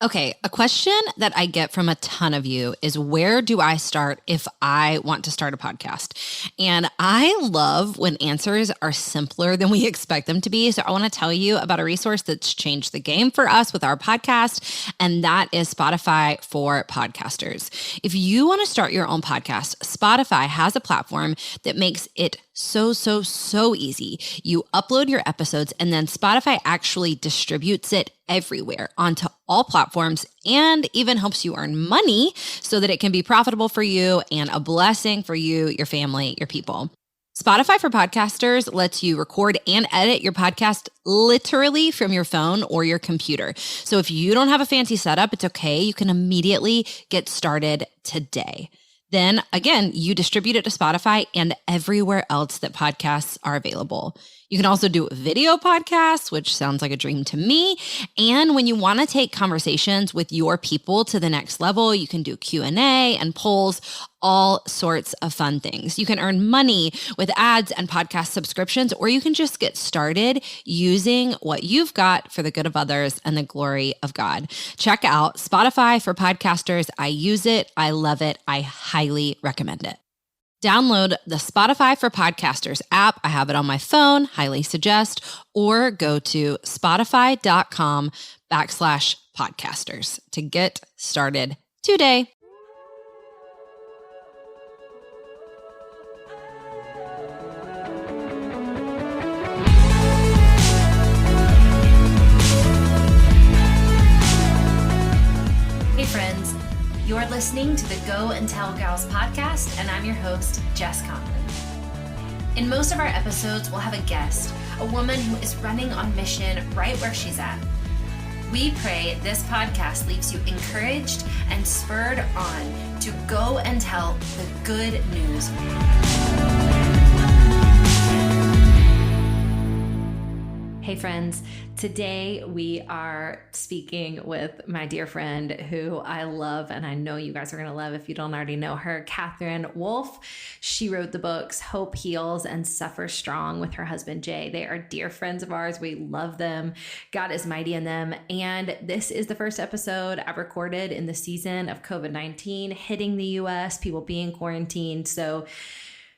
Okay, a question that I get from a ton of you is, where do I start if I want to start a podcast? And I love when answers are simpler than we expect them to be. So I want to tell you about a resource that's changed the game for us with our podcast, and that is Spotify for Podcasters. If you want to start your own podcast, Spotify has a platform that makes it so easy. You upload your episodes and then Spotify actually distributes it everywhere onto all platforms and even helps you earn money so that it can be profitable for you and a blessing for you, your family, your people. Spotify for Podcasters lets you record and edit your podcast literally from your phone or your computer. So if you don't have a fancy setup, it's okay. You can immediately get started today. Then again, you distribute it to Spotify and everywhere else that podcasts are available. You can also do video podcasts, which sounds like a dream to me. And when you want to take conversations with your people to the next level, you can do Q&A and polls, all sorts of fun things. You can earn money with ads and podcast subscriptions, or you can just get started using what you've got for the good of others and the glory of God. Check out Spotify for Podcasters. I use it. I love it. I highly recommend it. Download the Spotify for Podcasters app. I have it on my phone, highly suggest, or go to spotify.com/podcasters to get started today. Hey friends, you're listening to the Go and Tell Gals podcast, and I'm your host, Jess Conlon. In most of our episodes, we'll have a guest, a woman who is running on mission right where she's at. We pray this podcast leaves you encouraged and spurred on to go and tell the good news. Hey friends, today we are speaking with my dear friend who I love, and I know you guys are going to love if you don't already know her, Katherine Wolf. She wrote the books Hope Heals and Suffer Strong with her husband Jay. They are dear friends of ours. We love them. God is mighty in them. And this is the first episode I've recorded in the season of COVID-19 hitting the US, people being quarantined. So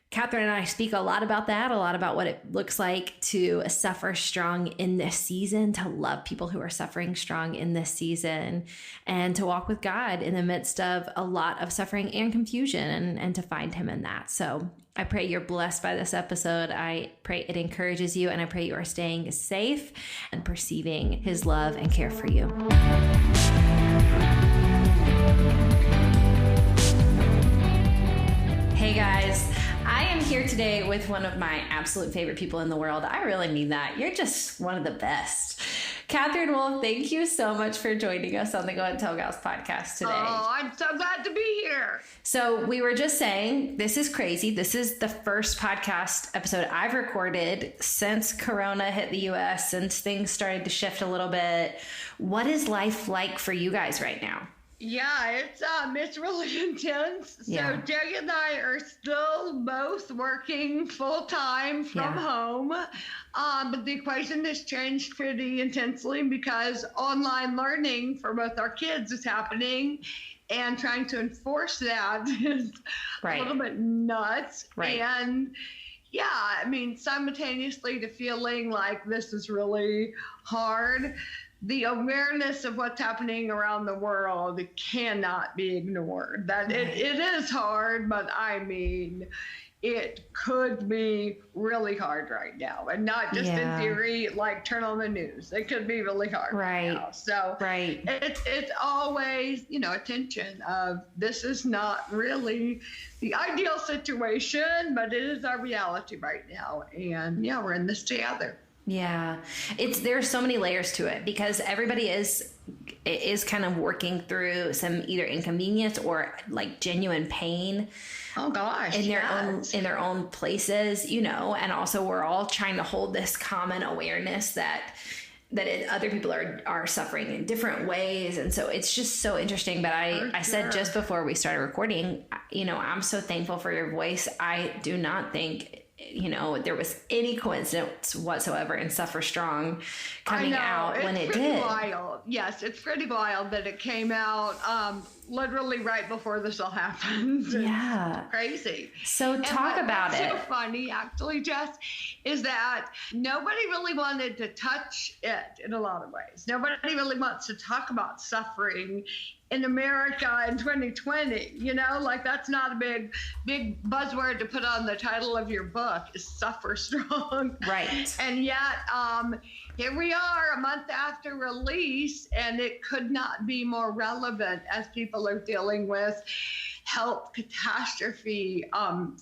Katherine and I speak a lot about that, a lot about what it looks like to suffer strong in this season, to love people who are suffering strong in this season, and to walk with God in the midst of a lot of suffering and confusion, and to find him in that. So I pray you're blessed by this episode. I pray it encourages you, and I pray you are staying safe and perceiving his love and care for you. Hey guys. I am here today with one of my absolute favorite people in the world. I really mean that. You're just one of the best. Katherine Wolf, thank you so much for joining us on the Go and Tell Gals podcast today. Oh, I'm so glad to be here. So we were just saying, this is crazy. This is the first podcast episode I've recorded since Corona hit the US, since things started to shift a little bit. What is life like for you guys right now? Yeah, it's really intense. So Jay and I are still both working full time from home. But the equation has changed pretty intensely because online learning for both our kids is happening, and trying to enforce that is a little bit nuts. Right. And yeah, I mean, simultaneously to feeling like this is really hard, the awareness of what's happening around the world cannot be ignored. That it is hard, but I mean, it could be really hard right now, and not just in theory, like turn on the news. It could be really hard right now. So it's always, a tension of this is not really the ideal situation, but it is our reality right now. And we're in this together. Yeah, there's so many layers to it because everybody is kind of working through some either inconvenience or like genuine pain. Oh gosh, in their own places, and also we're all trying to hold this common awareness that other people are suffering in different ways. And so it's just so interesting. But I said just before we started recording, I'm so thankful for your voice. I do not think there was any coincidence whatsoever in Suffer Strong coming out when it did. Wild. Yes, it's pretty wild that it came out literally right before this all happened. Yeah. Crazy. So talk about it. What's so funny, actually, Jess, is that nobody really wanted to touch it in a lot of ways. Nobody really wants to talk about suffering in America in 2020, like that's not a big buzzword to put on the title of your book, is Suffer Strong. Right. And yet, here we are a month after release, and it could not be more relevant as people are dealing with health catastrophe,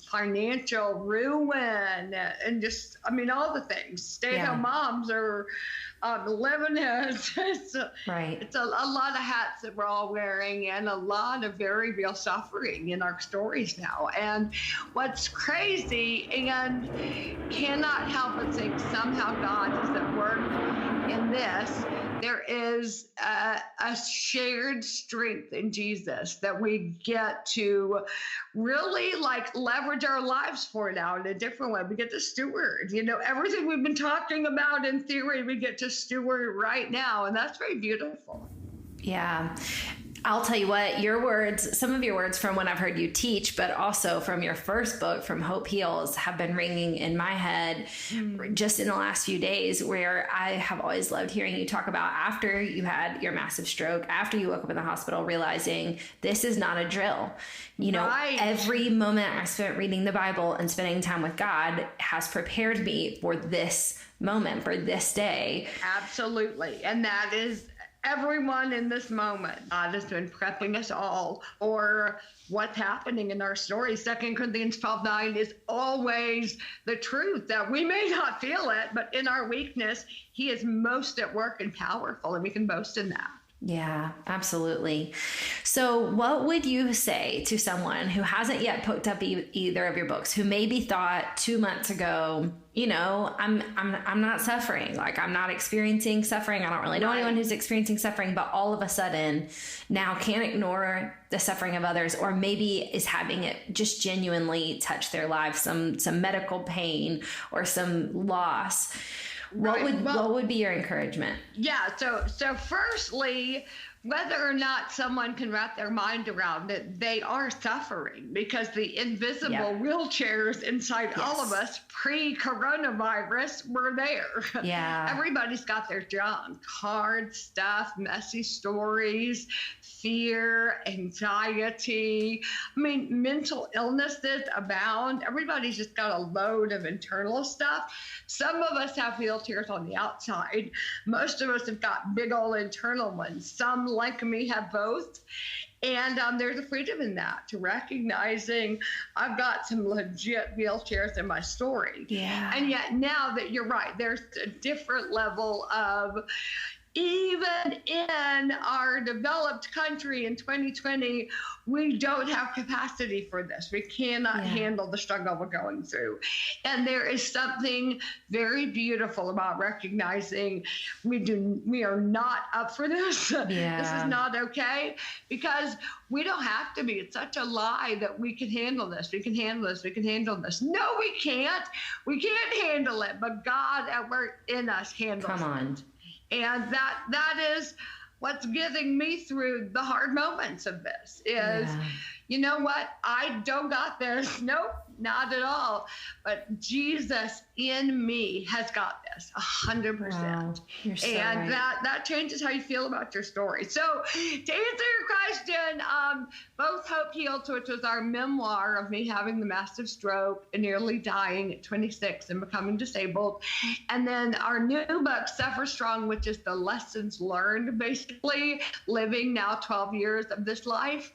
financial ruin, and just, all the things. Stay-at-home moms are living it. It's a lot of hats that we're all wearing, and a lot of very real suffering in our stories now. And what's crazy, and cannot help but think somehow God is at work in this, there is a shared strength in Jesus that we get to really leverage our lives for now in a different way. We get to steward, everything we've been talking about in theory, we get to steward right now. And that's very beautiful. Yeah. I'll tell you what, your words, some of your words from when I've heard you teach, but also from your first book, From Hope Heals, have been ringing in my head just in the last few days, where I have always loved hearing you talk about after you had your massive stroke, after you woke up in the hospital, realizing this is not a drill. Every moment I spent reading the Bible and spending time with God has prepared me for this moment, for this day. Absolutely. And that is everyone in this moment. God has been prepping us all for what's happening in our story. 2 Corinthians 12:9 is always the truth, that we may not feel it, but in our weakness, he is most at work and powerful, and we can boast in that. Yeah, absolutely. So what would you say to someone who hasn't yet picked up either of your books, who maybe thought 2 months ago, I'm not suffering, I'm not experiencing suffering. I don't really know anyone who's experiencing suffering, but all of a sudden now can't ignore the suffering of others, or maybe is having it just genuinely touch their lives, some medical pain or some loss. What would be your encouragement? Yeah. So firstly, whether or not someone can wrap their mind around it, they are suffering, because the invisible wheelchairs inside all of us pre-coronavirus were there. Yeah. Everybody's got their junk, hard stuff, messy stories, fear, anxiety. Mental illnesses abound. Everybody's just got a load of internal stuff. Some of us have wheelchairs on the outside. Most of us have got big old internal ones. Some, like me, have both. And there's a freedom in that, to recognizing I've got some legit wheelchairs in my story. Yeah. And yet now that you're right, there's a different level of, even in our developed country in 2020, we don't have capacity for this. We cannot handle the struggle we're going through. And there is something very beautiful about recognizing we are not up for this. Yeah. This is not okay, because we don't have to be. It's such a lie that we can handle this. We can handle this. We can handle this. No, we can't. We can't handle it. But God at work in us handles it. Come on. And that is what's getting me through the hard moments of this is, you know what? I don't got this. Nope, not at all. But Jesus in me has got this 100%. Wow. You're so and right. that changes how you feel about your story. So to answer your question, both Hope Healed, which was our memoir of me having the massive stroke and nearly dying at 26 and becoming disabled. And then our new book, Suffer Strong, which is the lessons learned, basically living now 12 years of this life.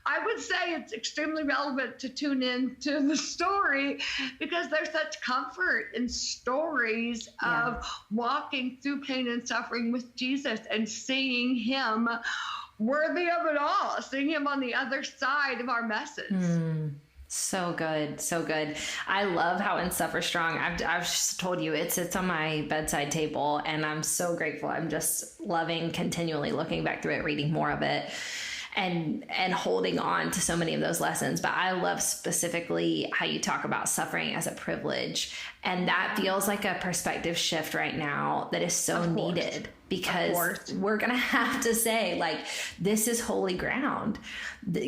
I would say it's extremely relevant to tune in to the story, because there's such comfort in stories of walking through pain and suffering with Jesus and seeing him worthy of it all, seeing him on the other side of our message. So good. So good. I love how in Suffer Strong, I've just told you it sits on my bedside table, and I'm so grateful. I'm just loving continually looking back through it, reading more of it. and holding on to so many of those lessons. But I love specifically how you talk about suffering as a privilege. And that feels like a perspective shift right now that is so needed, because we're going to have to say, like, this is holy ground.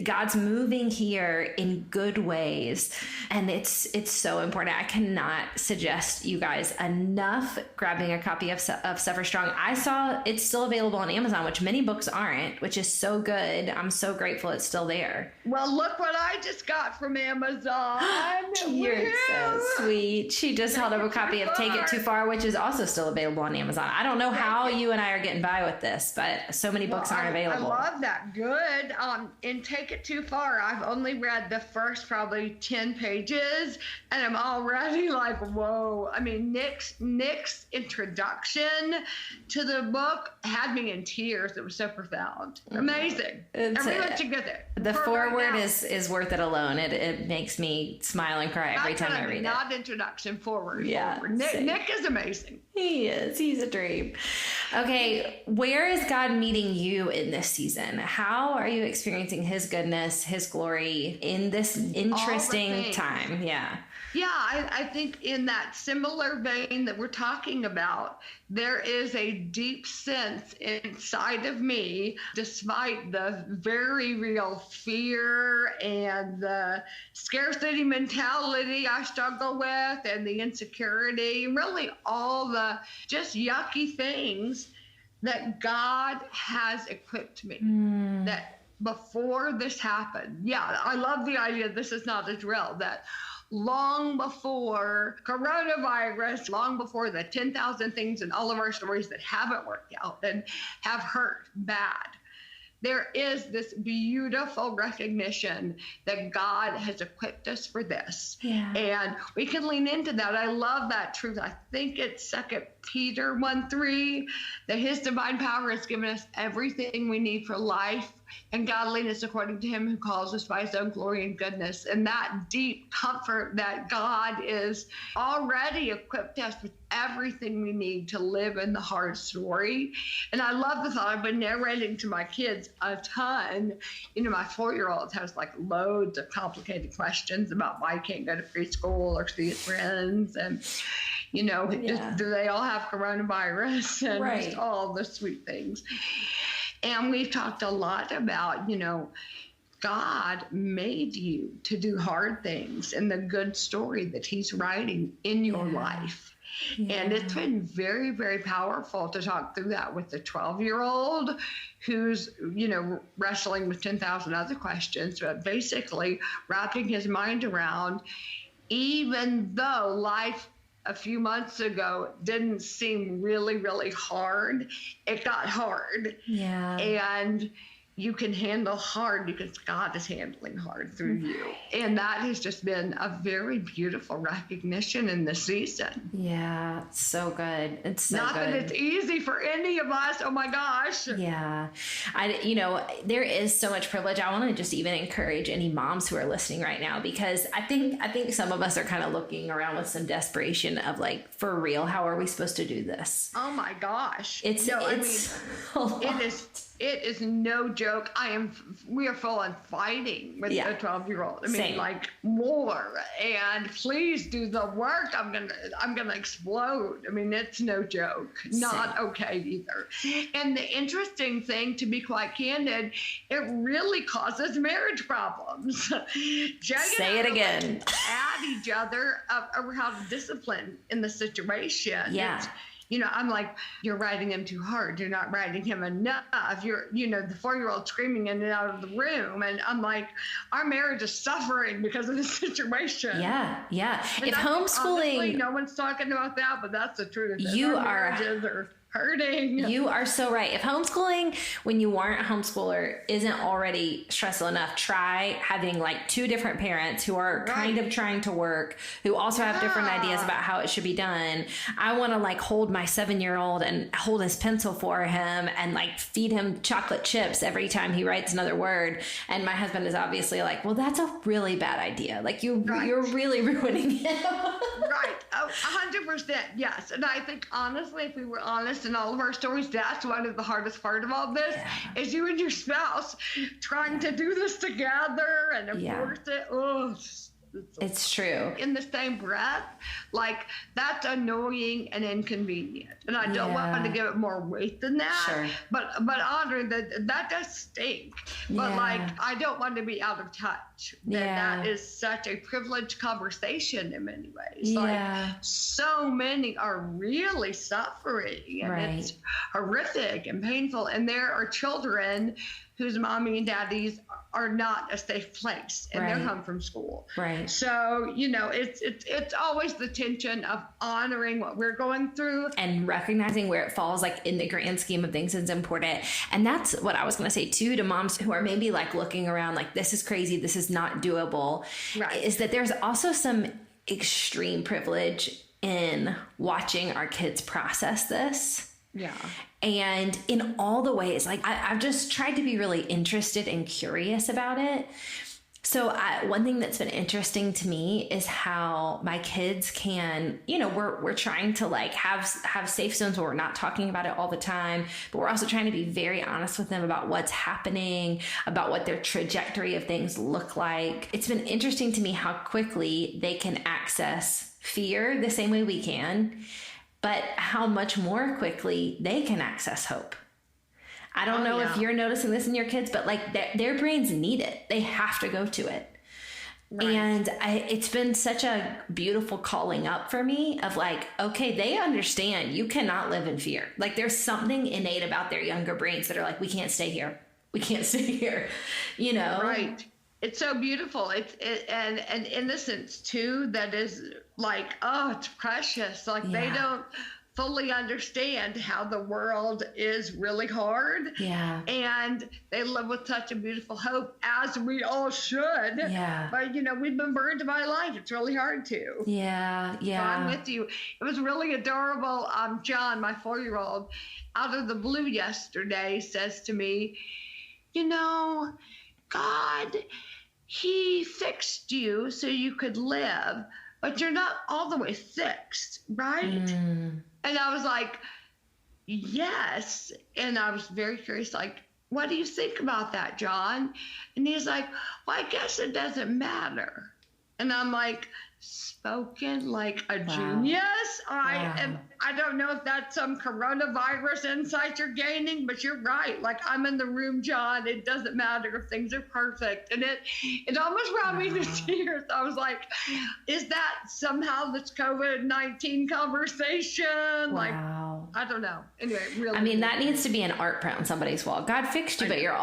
God's moving here in good ways. And it's so important. I cannot suggest you guys enough grabbing a copy of Suffer Strong. I saw it's still available on Amazon, which many books aren't, which is so good. I'm so grateful it's still there. Well, look what I just got from Amazon. You're so sweet. She just held up a copy of Take It Too Far, which is also still available on Amazon. I don't know how you and I are getting by with this, but so many books aren't available. I love that. Good. In Take It Too Far, I've only read the first probably 10 pages, and I'm already like, whoa. I mean, Nick's introduction to the book had me in tears. It was so profound. Amazing. Everyone should get it. The foreword is worth it alone. It makes me smile and cry every time I read it. Not introduction, forward. Yeah. Forward. Nick is amazing. He is. He's a dream. Okay, where is God meeting you in this season? How are you experiencing his goodness, his glory in this interesting time? Yeah. Yeah, I think in that similar vein that we're talking about, there is a deep sense inside of me, despite the very real fear and the scarcity mentality I struggle with and the insecurity, really all the just yucky things, that God has equipped me. That before this happened, I love the idea this is not a drill, that long before coronavirus, long before the 10,000 things in all of our stories that haven't worked out and have hurt bad, there is this beautiful recognition that God has equipped us for this. Yeah. And we can lean into that. I love that truth. I think it's 2 Peter 1:3, that his divine power has given us everything we need for life and godliness according to him who calls us by his own glory and goodness. And that deep comfort that God is already equipped us with everything we need to live in the hard story. And I love the thought. I've been narrating to my kids a ton. My 4-year-old has like loads of complicated questions about why he can't go to preschool or see his friends. And just, do they all have coronavirus and just all the sweet things. And we've talked a lot about, God made you to do hard things and the good story that he's writing in your life. Yeah. And it's been very, very powerful to talk through that with the 12-year-old who's, wrestling with 10,000 other questions, but basically wrapping his mind around, even though life a few months ago didn't seem really, really hard, it got hard. Yeah. And you can handle hard because God is handling hard through you. And that has just been a very beautiful recognition in this season. Yeah, so good. It's so Not good. that it's easy for any of us. Oh my gosh. Yeah. There is so much privilege. I want to just even encourage any moms who are listening right now, because I think some of us are kind of looking around with some desperation of like, for real, how are we supposed to do this? Oh my gosh. It is no joke. We are full on fighting with the 12-year-old. I mean, Same. Like more. And please do the work. I'm gonna explode. I mean, it's no joke. Not Same. Okay either. And the interesting thing, to be quite candid, it really causes marriage problems. Say it again. At each other over how to discipline in the situation. Yeah. I'm like, you're writing him too hard. You're not writing him enough. You're, the 4-year-old screaming in and out of the room. And I'm like, our marriage is suffering because of the situation. Yeah. Yeah. And if homeschooling, honestly, no one's talking about that, but that's the truth. Marriages are hurting. You are so right. If homeschooling, when you weren't a homeschooler, isn't already stressful enough, try having like 2 different parents who are kind of trying to work, who also have different ideas about how it should be done. I want to like hold my 7-year-old and hold his pencil for him and like feed him chocolate chips every time he writes another word. And my husband is obviously like, well, that's a really bad idea. Like you're really ruining him. Right. Oh, 100%. Yes. And I think, honestly, if we were honest in all of our stories, that's one of the hardest part of all this is you and your spouse trying to do this together and enforce it. Oh, it's true. In the same breath, like that's annoying and inconvenient. And I don't want to give it more weight than that. Sure. But honor that does stink. But like I don't want to be out of touch. That is such a privileged conversation in many ways. Like so many are really suffering and it's horrific and painful. And there are children whose mommy and daddies are not a safe place and they're home from school. Right. So, you know, it's always the tension of honoring what we're going through and recognizing where it falls, like in the grand scheme of things is important. And that's what I was going to say too, to moms who are maybe like looking around like, this is crazy, this is not doable, is that there's also some extreme privilege in watching our kids process this. Yeah. And in all the ways, like I've just tried to be really interested and curious about it. So one thing that's been interesting to me is how my kids can, you know, we're trying to like have safe zones where we're not talking about it all the time, but we're also trying to be very honest with them about what's happening, about what their trajectory of things look like. It's been interesting to me how quickly they can access fear the same way we can, but how much more quickly they can access hope. I don't know if you're noticing this in your kids, but like their brains need it. They have to go to it. Right. And it's been such a beautiful calling up for me of like, okay, they understand you cannot live in fear. Like there's something innate about their younger brains that are like, we can't stay here. We can't stay here, you know? Right. It's so beautiful. And innocence too, that is like, oh, it's precious. Like they don't fully understand how the world is really hard. Yeah. And they live with such a beautiful hope, as we all should. Yeah. But, you know, we've been burned by life. It's really hard to. Yeah. Yeah. So I'm with you. It was really adorable. John, my 4-year-old, out of the blue yesterday says to me, you know, God, he fixed you so you could live, but you're not all the way fixed, right? Mm. And I was like, yes. And I was very curious, like, what do you think about that, John? And he's like, well, I guess it doesn't matter. And I'm like, spoken like a genius. I don't know if that's some coronavirus insight you're gaining, but you're right. Like I'm in the room, John. It doesn't matter if things are perfect. And it almost brought me to tears. I was like, is that somehow this COVID-19 conversation? Like, I don't know. Anyway, really. I mean, that needs to be an art print on somebody's wall. God fixed you, but you're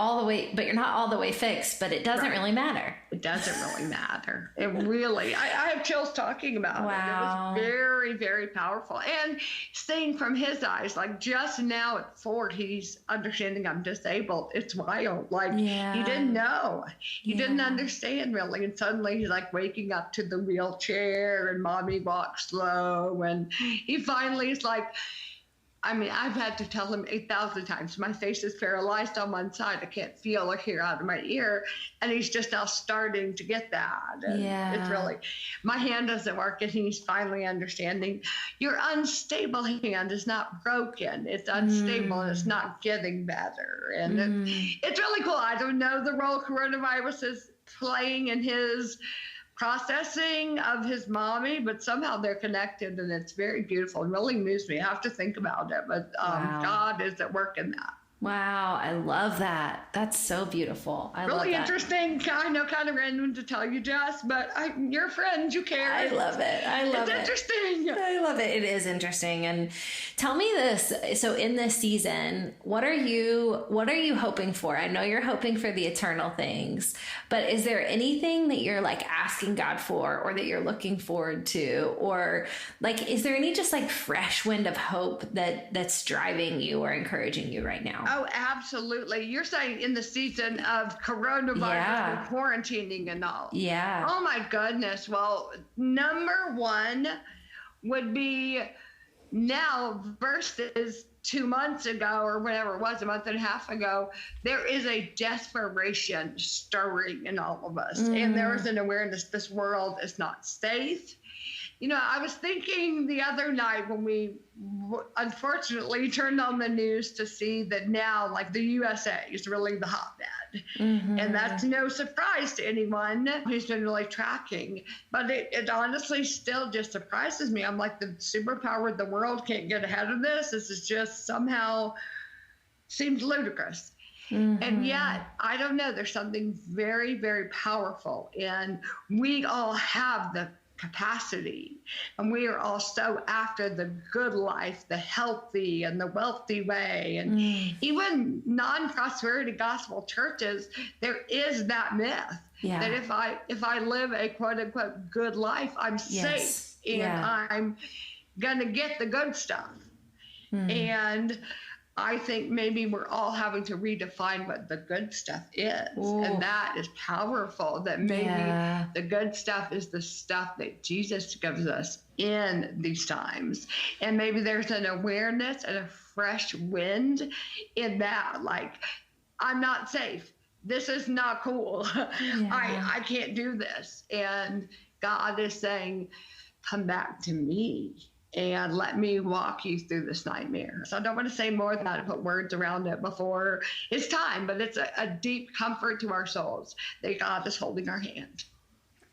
not all the way fixed, but it doesn't really matter. It doesn't really matter. It really, I have chills talking about it. It was very, very powerful. And seeing from his eyes, like just now at 4, he's understanding I'm disabled. It's wild. Like he didn't know. He didn't understand really. And suddenly he's like waking up to the wheelchair and mommy walks slow. And he finally is like, I mean, I've had to tell him 8,000 times, my face is paralyzed on one side. I can't feel or hear out of my ear. And he's just now starting to get that. And it's really, my hand doesn't work and he's finally understanding your unstable hand is not broken. It's unstable and it's not getting better. And it's really cool. I don't know the role coronavirus is playing in his processing of his mommy, but somehow they're connected and it's very beautiful and really moves me. I have to think about it, but God is at work in that. Wow, I love that. That's so beautiful. I love that. Really interesting. I know, kind of random to tell you, Jess, but you're friends. You care. I love it. It's interesting. I love it. It is interesting. And tell me this. So in this season, what are you hoping for? I know you're hoping for the eternal things, but is there anything that you're like asking God for or that you're looking forward to? Or like, is there any just like fresh wind of hope that's driving you or encouraging you right now? Oh, absolutely. You're saying in the season of coronavirus and quarantining and all. Yeah. Oh, my goodness. Well, number one would be now versus 2 months ago or whatever it was, a month and a half ago, there is a desperation stirring in all of us. And there is an awareness this world is not safe. I was thinking the other night when we unfortunately turned on the news to see that now, like, the USA is really the hotbed. And that's no surprise to anyone who's been really tracking. But it honestly still just surprises me. I'm like, the superpower of the world can't get ahead of this. This is just somehow seems ludicrous. And yet, I don't know, there's something very, very powerful. And we all have the capacity, and we are all so after the good life, the healthy and the wealthy way. And even non-prosperity gospel churches, there is that myth that if I live a quote unquote good life, I'm safe and I'm gonna get the good stuff. And I think maybe we're all having to redefine what the good stuff is. And that is powerful, that maybe the good stuff is the stuff that Jesus gives us in these times. And maybe there's an awareness and a fresh wind in that, like, I'm not safe. This is not cool. I can't do this. And God is saying, come back to me and let me walk you through this nightmare. So I don't want to say more than that and put words around it before it's time, but it's a deep comfort to our souls that God is holding our hand.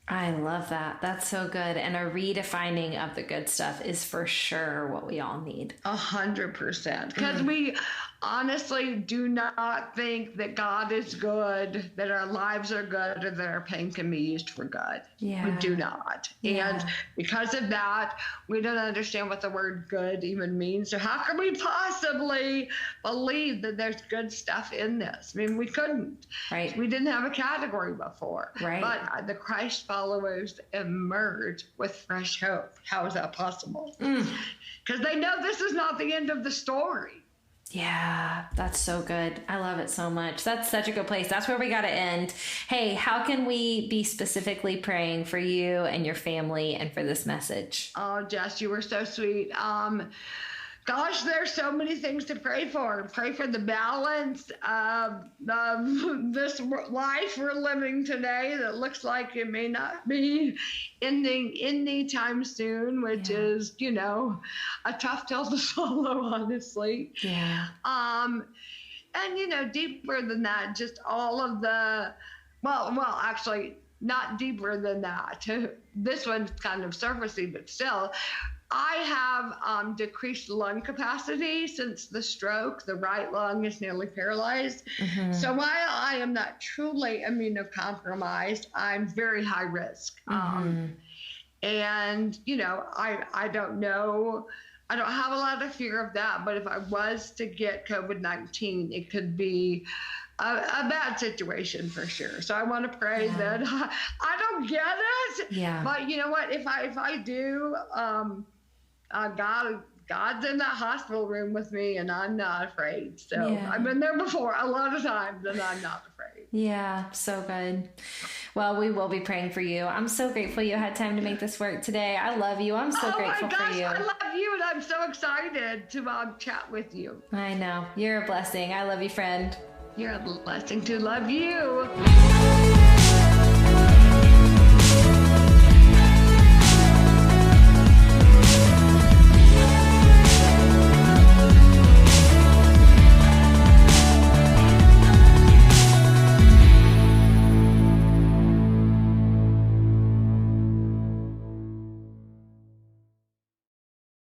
I love that. That's so good. And a redefining of the good stuff is for sure what we all need. 100%. Because we honestly do not think that God is good, that our lives are good, or that our pain can be used for good. We do not. And because of that, we don't understand what the word good even means. So how can we possibly believe that there's good stuff in this? I mean, we couldn't. Right. We didn't have a category before. Right. But the Christ followers emerge with fresh hope. How is that possible? Because they know this is not the end of the story. Yeah, that's so good. I love it so much. That's such a good place. That's where we got to end. Hey, how can we be specifically praying for you and your family and for this message? Oh, Jess, you were so sweet. Gosh, there's so many things to pray for. Pray for the balance of this life we're living today that looks like it may not be ending anytime soon, which is, a tough pill to swallow, honestly. Yeah. And, deeper than that, just all of the, well, actually, not deeper than that. This one's kind of surfacey, but still, I have decreased lung capacity since the stroke. The right lung is nearly paralyzed. So while I am not truly immunocompromised, I'm very high risk. And, I don't know. I don't have a lot of fear of that. But if I was to get COVID-19, it could be a bad situation for sure. So I want to pray that I don't get it. Yeah. But you know what? If I do, God's in that hospital room with me, and I'm not afraid. So I've been there before a lot of times, and I'm not afraid. Yeah, so good. Well, we will be praying for you. I'm so grateful you had time to make this work today. I love you. I'm so grateful for you. I love you, and I'm so excited to chat with you. I know. You're a blessing. I love you, friend. You're a blessing to love you.